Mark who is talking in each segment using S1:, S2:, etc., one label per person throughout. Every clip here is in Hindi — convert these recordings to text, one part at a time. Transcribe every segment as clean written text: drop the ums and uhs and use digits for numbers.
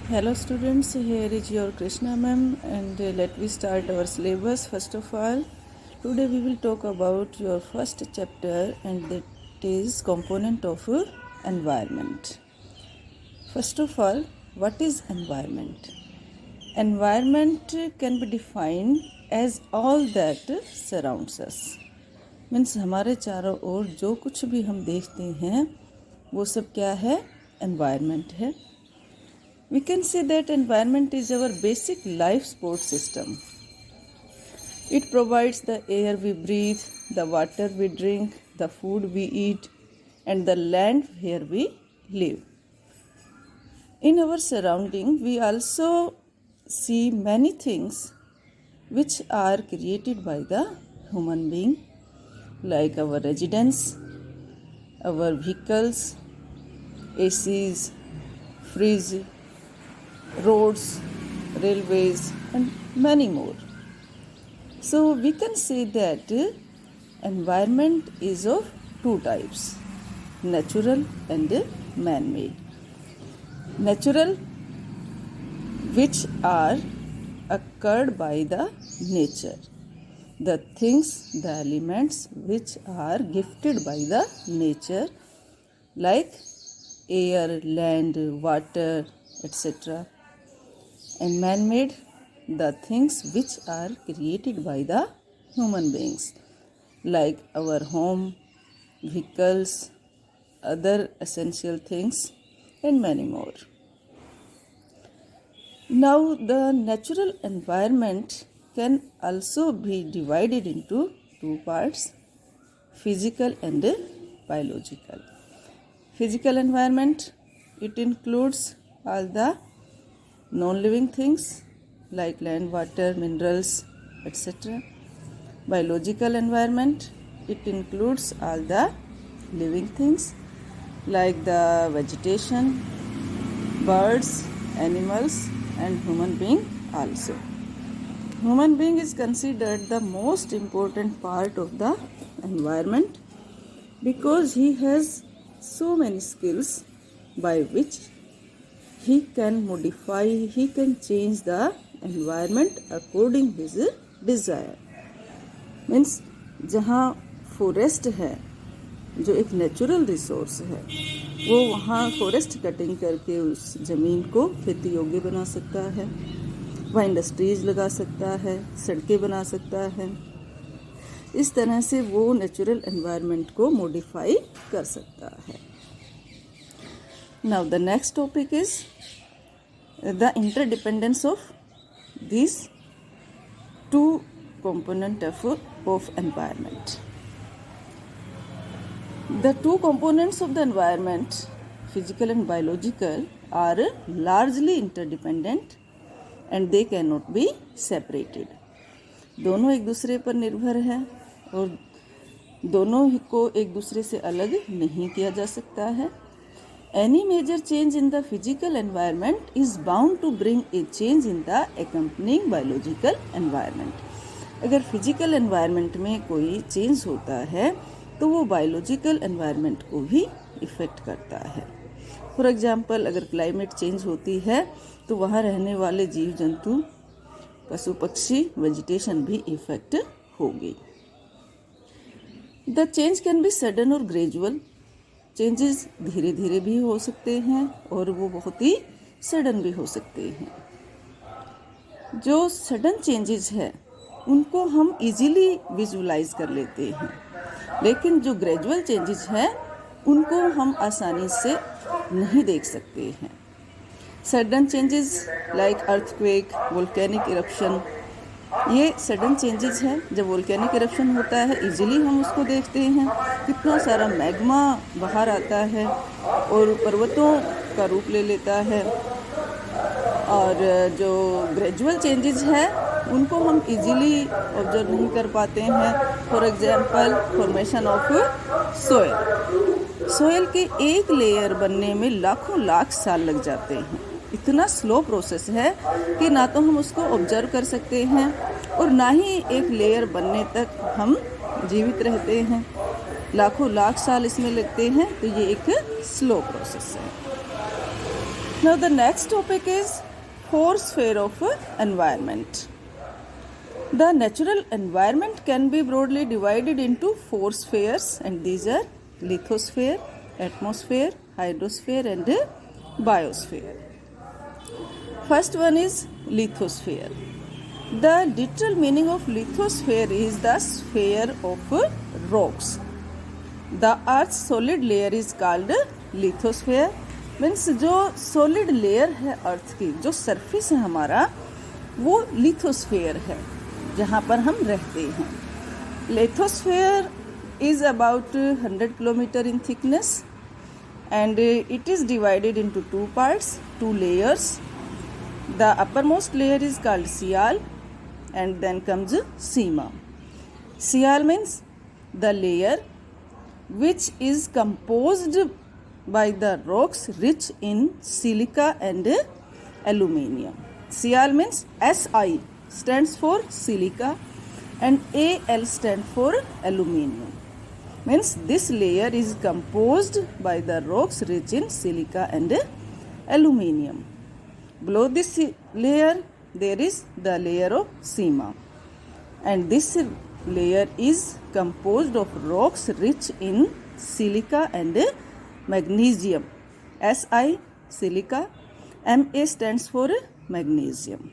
S1: Hello students, here is your Krishna ma'am and let me start our syllabus. First of all, today we will talk about your first chapter and that is component of environment. First of all, what is environment? Environment can be defined as all that surrounds us. Means हमारे चारों ओर जो कुछ भी हम देखते हैं वो सब क्या है? एनवायरनमेंट है. We can say that environment is our basic life support system. It provides the air we breathe, the water we drink, the food we eat, and the land where we live. In our surrounding, we also see many things which are created by the human being, like our residence, our vehicles, ACs, fridge, roads, railways, and many more. So we can say that environment is of two types, natural and man-made. Natural, which are occurred by the nature, the things, the elements which are gifted by the nature, like air, land, water, etc. And man-made, the things which are created by the human beings, like our home, vehicles, other essential things, and many more. Now, the natural environment can also be divided into two parts, physical and biological. Physical environment, it includes all the non-living things like land, water, minerals, etc. Biological environment, it includes all the living things like the vegetation, birds, animals, and human being also. Human being is considered the most important part of the environment because he has so many skills by which he can modify, he can change the environment according his desire. Means जहाँ फॉरेस्ट है जो एक नेचुरल रिसोर्स है वो वहाँ फॉरेस्ट कटिंग करके उस ज़मीन को खेती योग्य बना सकता है, वहाँ इंडस्ट्रीज लगा सकता है, सड़कें बना सकता है. इस तरह से वो नेचुरल एनवायरनमेंट को मॉडिफाई कर सकता है. Now the next topic is the interdependence of these two components of environment. The two components of the environment, physical and biological, are largely interdependent and they cannot be separated. दोनों एक दूसरे पर निर्भर है और दोनों को एक दूसरे से अलग नहीं किया जा सकता है. Any major change in the physical environment is bound to bring a change in the accompanying biological environment. अगर फिजिकल एनवायरनमेंट में कोई चेंज होता है तो वो बायोलॉजिकल एनवायरनमेंट को भी इफ़ेक्ट करता है. फॉर एग्जांपल, अगर क्लाइमेट चेंज होती है तो वहाँ रहने वाले जीव जंतु, पशु पक्षी, वेजिटेशन भी इफ़ेक्ट होगी. The change can be sudden और ग्रेजुअल. चेंजेस धीरे धीरे भी हो सकते हैं और वो बहुत ही सडन भी हो सकते हैं. जो सडन चेंजेस है उनको हम इजीली विजुलाइज कर लेते हैं, लेकिन जो ग्रेजुअल चेंजेस हैं उनको हम आसानी से नहीं देख सकते हैं. Sudden changes like earthquake, volcanic eruption, ये सडन चेंजेस है. जब वोल्केनिक इरप्शन होता है इजीली हम उसको देखते हैं, कितना सारा मैग्मा बाहर आता है और पर्वतों का रूप ले लेता है. और जो ग्रेजुअल चेंजेस है उनको हम इजीली ऑब्जर्व नहीं कर पाते हैं. For example, formation of soil के एक लेयर बनने में लाखों लाख साल लग जाते हैं. इतना स्लो प्रोसेस है कि ना तो हम उसको ऑब्जर्व कर सकते हैं और ना ही एक लेयर बनने तक हम जीवित रहते हैं. लाखों लाख साल इसमें लगते हैं, तो ये एक स्लो प्रोसेस है. Now the next topic is four sphere of environment. The natural environment can be broadly divided into four spheres, and these are lithosphere, atmosphere, hydrosphere and biosphere. First one is lithosphere. The literal meaning of lithosphere is the sphere of rocks. The earth's solid layer is called lithosphere. Means जो सॉलिड लेयर है अर्थ की, जो सरफेस है हमारा, वो लिथोस्फेयर है जहाँ पर हम रहते हैं. Lithosphere is about 100 kilometer in thickness and it is divided into two parts, two layers. The uppermost layer is called Sial and then comes Sima. Sial means the layer which is composed by the rocks rich in silica and aluminium. Sial means Si stands for silica and Al stands for aluminium. Means this layer is composed by the rocks rich in silica and aluminium. Below this layer there is the layer of Sima, and this layer is composed of rocks rich in silica and magnesium. Si silica, Ma stands for magnesium.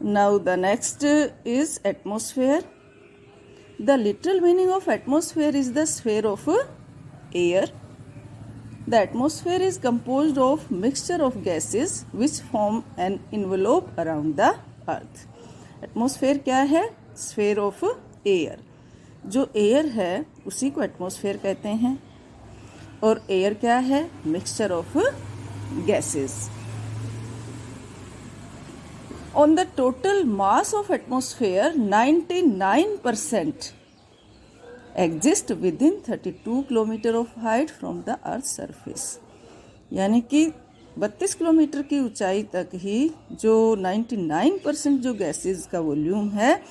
S1: Now the next is atmosphere. The literal meaning of atmosphere is the sphere of air. The atmosphere is composed of mixture of gases which form an envelope around the earth. Atmosphere क्या है? Sphere of air. जो air है उसी को atmosphere कहते हैं. और एयर क्या है? Mixture of gases. On the total mass of atmosphere 99% exist with in 32 kilometre of height from the earth surface. यानी कि 32 किलोमीटर की ऊंचाई तक ही जो 99% जो गैसेस का वॉल्यूम है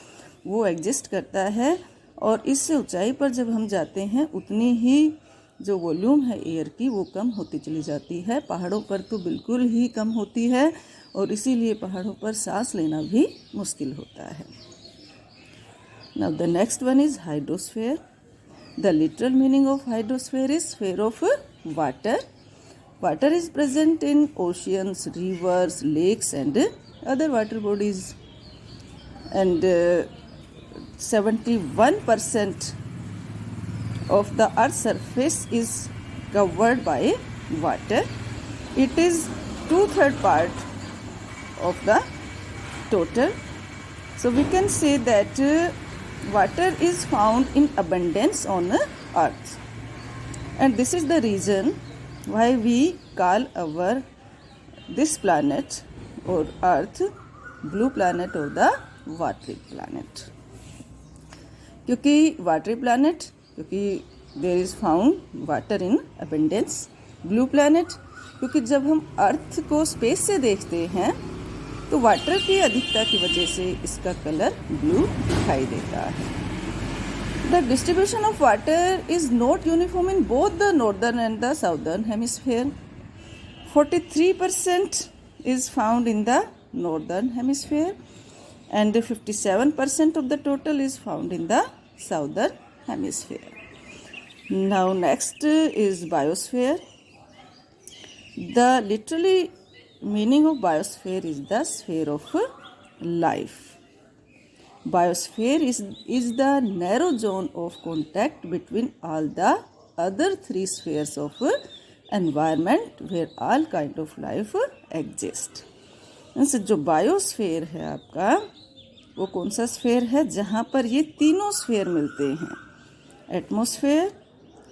S1: वो एग्जिस्ट करता है. और इससे ऊंचाई पर जब हम जाते हैं उतनी ही जो वॉल्यूम है एयर की वो कम होती चली जाती है. पहाड़ों पर तो बिल्कुल ही कम होती है और इसीलिए पहाड़ों पर सांस लेना भी मुश्किल होता है. Now the next one is hydrosphere. The literal meaning of hydrosphere is sphere of water. Water is present in oceans, rivers, lakes and other water bodies, and 71% of the earth's surface is covered by water. It is 2/3 part of the total. So we can say that water is found in abundance on earth, and this is the reason why we call our this planet or earth blue planet or the watery planet. क्योंकि watery planet, क्योंकि there is found water in abundance. Blue planet क्योंकि जब हम अर्थ को स्पेस से देखते हैं तो वाटर की अधिकता की वजह से इसका कलर ब्लू दिखाई देता है. The distribution of water is not uniform in both the northern and the southern hemisphere. 43% is found in the northern hemisphere and 57% of the total is found in the southern hemisphere. Now next is biosphere. The literally meaning of biosphere is the sphere of life. Biosphere is the narrow zone of contact between all the other three spheres of environment where all kind of life exist. जो बायोस्फेयर है आपका, वो कौन सा स्फेयर है? जहाँ पर ये तीनों स्फेयर मिलते हैं, एटमॉस्फेयर,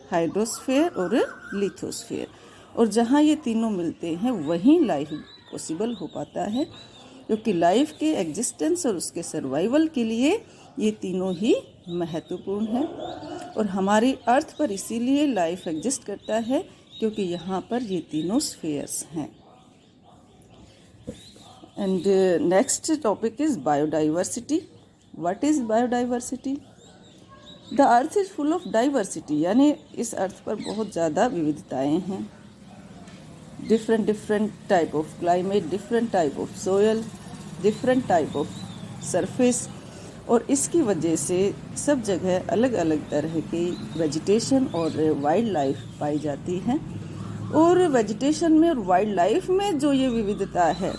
S1: हाइड्रोस्फेयर और लिथोस्फेयर. और जहाँ ये तीनों मिलते हैं वहीं लाइफ पॉसिबल हो पाता है, क्योंकि लाइफ के एग्जिस्टेंस और उसके सर्वाइवल के लिए ये तीनों ही महत्वपूर्ण है. और हमारी अर्थ पर इसीलिए लाइफ एग्जिस्ट करता है क्योंकि यहाँ पर ये तीनों स्फेयर्स हैं. And next topic is biodiversity. What is biodiversity? The earth is full of diversity. यानी इस अर्थ पर बहुत ज़्यादा विविधताएं हैं. different type of climate, different type of soil, different type of surface, और इसकी वजह से सब जगह अलग अलग तरह की वेजिटेशन और वाइल्ड लाइफ पाई जाती है। और वेजिटेशन में और वाइल्ड लाइफ में जो ये विविधता है,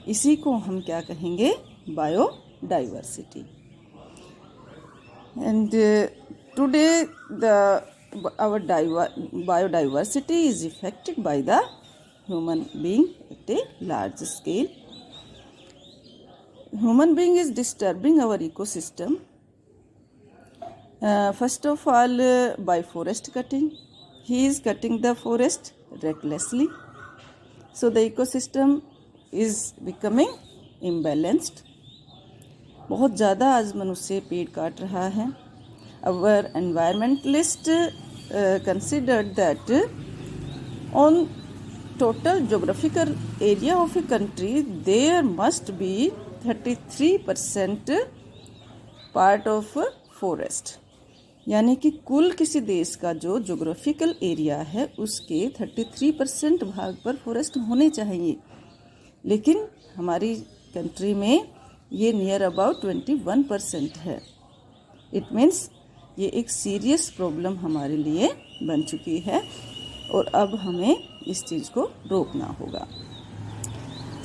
S1: इसी को हम क्या कहेंगे, biodiversity. And today our biodiversity is affected by the human being at a large scale. Human being is disturbing our ecosystem. First of all, by forest cutting. He is cutting the forest recklessly. So the ecosystem is becoming imbalanced. बहुत ज़्यादा आज मनुष्य पेड़ काट रहा है। Our environmentalist considered that on total geographical area of a country there must be 33% part of forest, यानी कि कुल किसी देश का जो जोग्राफिकल एरिया है उसके 33% भाग पर फॉरेस्ट होने चाहिए, लेकिन हमारी कंट्री में ये नियर अबाउट 21% है। इट मीन्स ये एक सीरियस प्रॉब्लम हमारे लिए बन चुकी है और अब हमें इस चीज़ को रोकना होगा।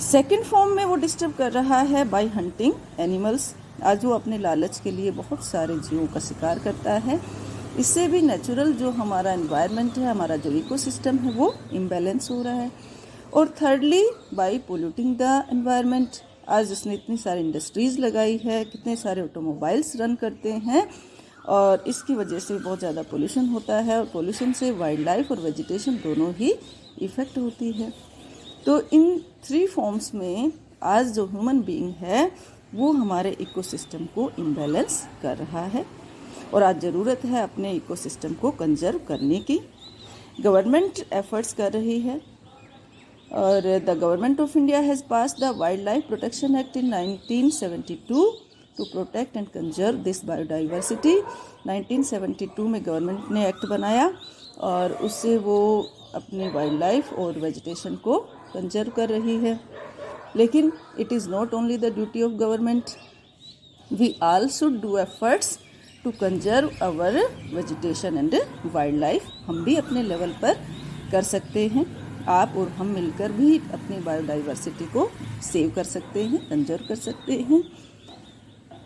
S1: सेकंड फॉर्म में वो डिस्टर्ब कर रहा है बाय हंटिंग एनिमल्स। आज वो अपने लालच के लिए बहुत सारे जीवों का शिकार करता है। इससे भी नेचुरल जो हमारा एनवायरनमेंट है, हमारा जो इकोसिस्टम है, वो इम्बैलेंस हो रहा है। और thirdly by polluting the environment. आज उसने इतनी सारी इंडस्ट्रीज़ लगाई है, कितने सारे ऑटोमोबाइल्स रन करते हैं और इसकी वजह से बहुत ज़्यादा पोल्यूशन होता है और पोल्यूशन से वाइल्ड लाइफ और वेजिटेशन दोनों ही इफ़ेक्ट होती है। तो इन 3 फॉर्म्स में आज जो ह्यूमन बीइंग है वो हमारे इकोसिस्टम को इम्बैलेंस कर रहा है और आज ज़रूरत है अपने इकोसिस्टम को कंजर्व करने की। गवर्नमेंट एफर्ट्स कर रही है और the government of India has pass the wild life protection act in 1972 to protect and conserve this biodiversity. 1972 में गवर्नमेंट ने एक्ट बनाया और उससे वो अपने वाइल्ड लाइफ और वेजिटेशन को कंजर्व कर रही है। लेकिन it is not only the duty of government, we all should do efforts to conserve our vegetation and wild life. हम भी अपने लेवल पर कर सकते हैं, आप और हम मिलकर भी अपनी बायोडाइवर्सिटी को सेव कर सकते हैं, कंजर्व कर सकते हैं।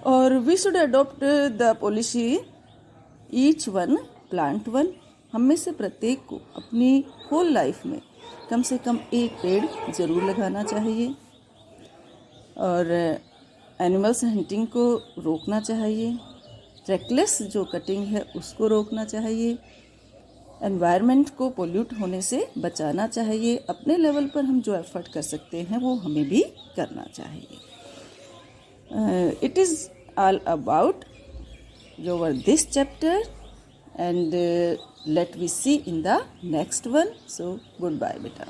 S1: और we should adopt the policy each one plant one. हम में से प्रत्येक को अपनी होल लाइफ में कम से कम एक पेड़ ज़रूर लगाना चाहिए और एनिमल्स हंटिंग को रोकना चाहिए। रेकलेस जो कटिंग है उसको रोकना चाहिए। एनवायरनमेंट को पोल्यूट होने से बचाना चाहिए। अपने लेवल पर हम जो एफर्ट कर सकते हैं वो हमें भी करना चाहिए। It is all about this chapter and let we see in the next one. So goodbye beta.